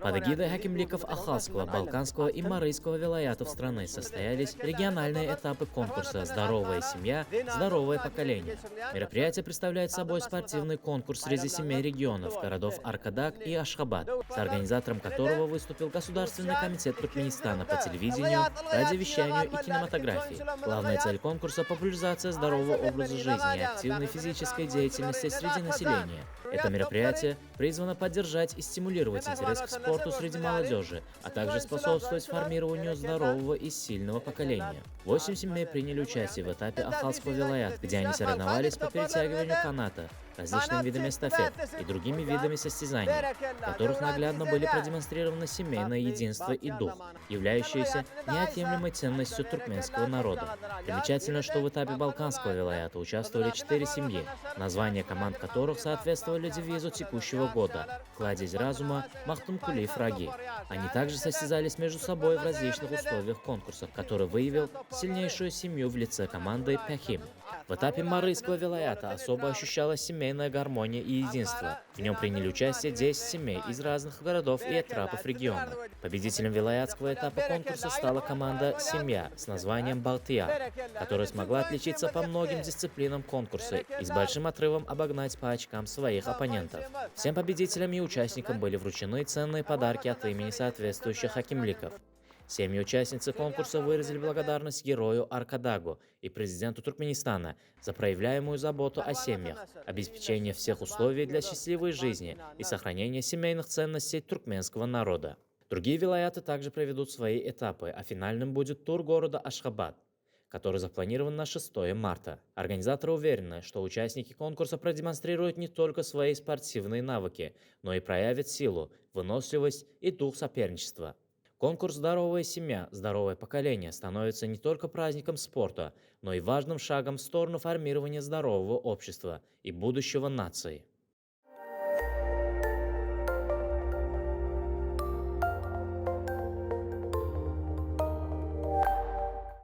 Под эгидой хакимликов Ахалского, Балканского и Марийского вилаятов страны состоялись региональные этапы конкурса «Здоровая семья. Здоровое поколение». Мероприятие представляет собой спортивный конкурс среди 7 регионов, городов Аркадаг и Ашхабад, с организатором которого выступил Государственный комитет Туркменистана по телевидению, радиовещанию и кинематографии. Главная цель конкурса – популяризация здорового образа жизни и активной физической деятельности среди населения. Это мероприятие призвано поддержать и стимулировать интерес к спорту среди молодежи, а также способствовать формированию здорового и сильного поколения. 8 семей приняли участие в этапе Ахалского вилаят, где они соревновались по перетягиванию каната, различными видами эстафет и другими видами состязаний, в которых наглядно были продемонстрированы семейное единство и дух, являющиеся неотъемлемой ценностью туркменского народа. Примечательно, что в этапе Балканского вилаята участвовали 4 семьи, названия команд которых соответствовали девизу текущего года «Кладезь разума, Махтумкули Фраги». Они также состязались между собой в различных условиях конкурса, который выявил сильнейшую семью в лице команды Пяхим. В этапе Марийского вилаята особо ощущалась семейная гармония и единство. В нем приняли участие 10 семей из разных городов и этрапов региона. Победителем вилаятского этапа конкурса стала команда «Семья» с названием «Балтия», которая смогла отличиться по многим дисциплинам конкурса и с большим отрывом обогнать по очкам своих оппонентов. Всем победителям и участникам были вручены ценные подарки от имени соответствующих хакимликов. Семьи участницы конкурса выразили благодарность герою Аркадагу и президенту Туркменистана за проявляемую заботу о семьях, обеспечение всех условий для счастливой жизни и сохранение семейных ценностей туркменского народа. Другие вилаяты также проведут свои этапы, а финальным будет тур города Ашхабад, который запланирован на 6 марта. Организаторы уверены, что участники конкурса продемонстрируют не только свои спортивные навыки, но и проявят силу, выносливость и дух соперничества. Конкурс «Здоровая семья. Здоровое поколение» становится не только праздником спорта, но и важным шагом в сторону формирования здорового общества и будущего нации.